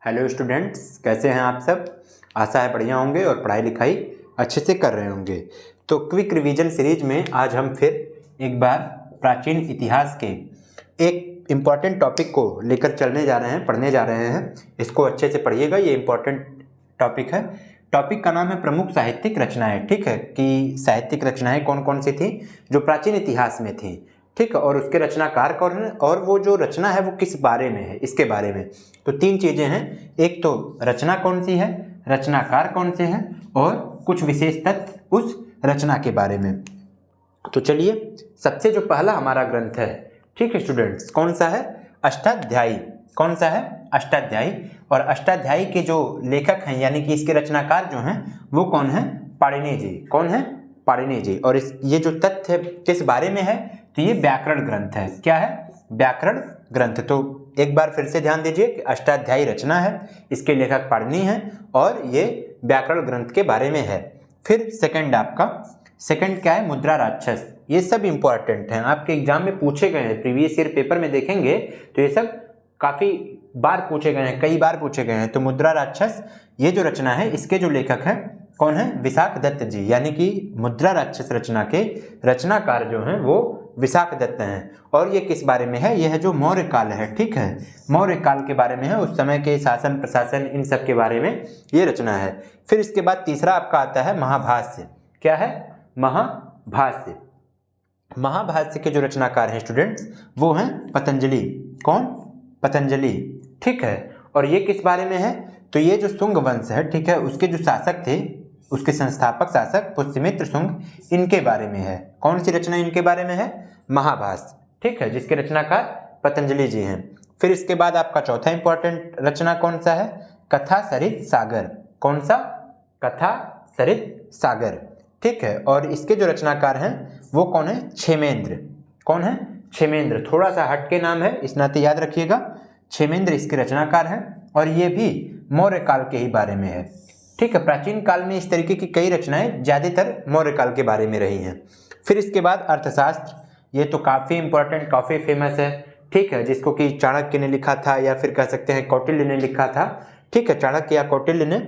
Hello students, कैसे हैं आप सब। आशा है बढ़िया होंगे और पढ़ाई लिखाई अच्छे से कर रहे होंगे। तो क्विक रिवीजन सीरीज में आज हम फिर एक बार प्राचीन इतिहास के एक इम्पॉर्टेंट टॉपिक को लेकर चलने जा रहे हैं, पढ़ने जा रहे हैं। इसको अच्छे से पढ़िएगा, ये इम्पॉर्टेंट टॉपिक है। टॉपिक का नाम है प्रमुख साहित्यिक रचनाएं। ठीक है, कि साहित्यिक रचनाएं कौन कौन सी थी जो प्राचीन इतिहास में थी। ठीक है, और उसके रचनाकार कौन है और वो जो रचना है वो किस बारे में है, इसके बारे में। तो तीन चीज़ें हैं, एक तो रचना कौन सी है, रचनाकार कौन से हैं और कुछ विशेष तथ्य उस रचना के बारे में। तो चलिए, सबसे जो पहला हमारा ग्रंथ है, ठीक है स्टूडेंट्स, कौन सा है? अष्टाध्यायी। कौन सा है? अष्टाध्यायी। और अष्टाध्यायी के जो लेखक हैं यानी कि इसके रचनाकार जो हैं वो कौन है? पाणिनि जी। कौन है? पाणिनि जी। और ये जो तथ्य किस बारे में है, तो ये व्याकरण ग्रंथ है। क्या है? व्याकरण ग्रंथ। तो एक बार फिर से ध्यान दीजिए कि अष्टाध्यायी रचना है, इसके लेखक पाणिनि हैं और ये व्याकरण ग्रंथ के बारे में है। फिर सेकंड क्या है? मुद्रा राक्षस। ये सब इंपॉर्टेंट हैं, आपके एग्जाम में पूछे गए हैं, प्रीवियस ईयर पेपर में देखेंगे तो ये सब काफ़ी बार पूछे गए हैं, कई बार पूछे गए हैं। तो मुद्रा राक्षस ये जो रचना है, इसके जो लेखक हैं कौन है? विशाख दत्त जी। यानी कि मुद्रा राक्षस रचना के रचनाकार जो हैं वो विशाख दत्त हैं। और ये किस बारे में है? यह जो मौर्य काल है, ठीक है, मौर्य काल के बारे में है, उस समय के शासन प्रशासन इन सब के बारे में ये रचना है। फिर इसके बाद तीसरा आपका आता है महाभाष्य। क्या है? महाभाष्य। महाभाष्य के जो रचनाकार हैं स्टूडेंट्स वो हैं पतंजलि। कौन? पतंजलि। ठीक है, और ये किस बारे में है? तो ये जो शुंग वंश है, ठीक है, उसके जो शासक थे, उसके संस्थापक शासक पुष्यमित्र शुंग, इनके बारे में है। कौन सी रचना इनके बारे में है? महाभाष्य। ठीक है, जिसके रचनाकार पतंजलि जी हैं। फिर इसके बाद आपका चौथा इंपॉर्टेंट रचना कौन सा है? कथा सरित सागर। कौन सा? कथा सरित सागर। ठीक है, और इसके जो रचनाकार हैं वो कौन है? क्षेमेंद्र। कौन है? क्षेमेंद्र। थोड़ा सा हटके नाम है, इस नाते याद रखिएगा। क्षेमेंद्र इसके रचनाकार हैं और ये भी मौर्य काल के ही बारे में है। ठीक है, प्राचीन काल में इस तरीके की कई रचनाएं ज़्यादातर मौर्य काल के बारे में रही हैं। फिर इसके बाद अर्थशास्त्र। ये तो काफ़ी इंपॉर्टेंट, काफ़ी फेमस है। ठीक है, जिसको कि चाणक्य ने लिखा था या फिर कह सकते हैं कौटिल्य ने लिखा था। ठीक है, चाणक्य या कौटिल्य ने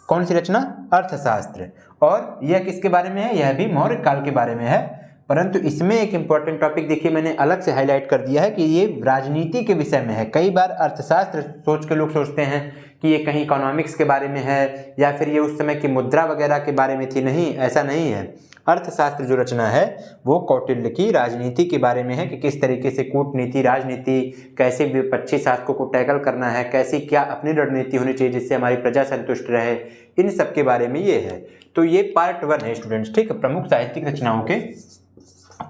कौन सी रचना? अर्थशास्त्र। और यह किसके बारे में है? यह भी मौर्य काल के बारे में है। परंतु इसमें एक इंपॉर्टेंट टॉपिक देखिए, मैंने अलग से हाईलाइट कर दिया है कि ये राजनीति के विषय में है। कई बार अर्थशास्त्र सोच के लोग सोचते हैं कि ये कहीं इकोनॉमिक्स के बारे में है या फिर ये उस समय की मुद्रा वगैरह के बारे में थी। नहीं, ऐसा नहीं है। अर्थशास्त्र जो रचना है वो कौटिल्य की राजनीति के बारे में है कि किस तरीके से कूटनीति, राजनीति, कैसे विपक्षी शासकों को टैकल करना है, कैसी क्या अपनी रणनीति होनी चाहिए जिससे हमारी प्रजा संतुष्ट रहे, इन सब के बारे में ये है। तो ये पार्ट 1 है स्टूडेंट्स। ठीक है, प्रमुख साहित्यिक रचनाओं के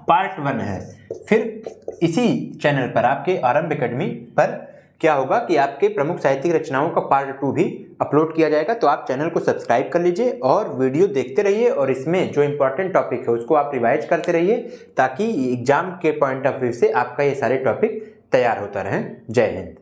पार्ट 1 है। फिर इसी चैनल पर आपके आरंभ एकेडमी पर क्या होगा कि आपके प्रमुख साहित्यिक रचनाओं का पार्ट 2 भी अपलोड किया जाएगा। तो आप चैनल को सब्सक्राइब कर लीजिए और वीडियो देखते रहिए और इसमें जो इंपॉर्टेंट टॉपिक है उसको आप रिवाइज करते रहिए ताकि एग्जाम के पॉइंट ऑफ व्यू से आपका ये सारे टॉपिक तैयार होता रहें। जय हिंद।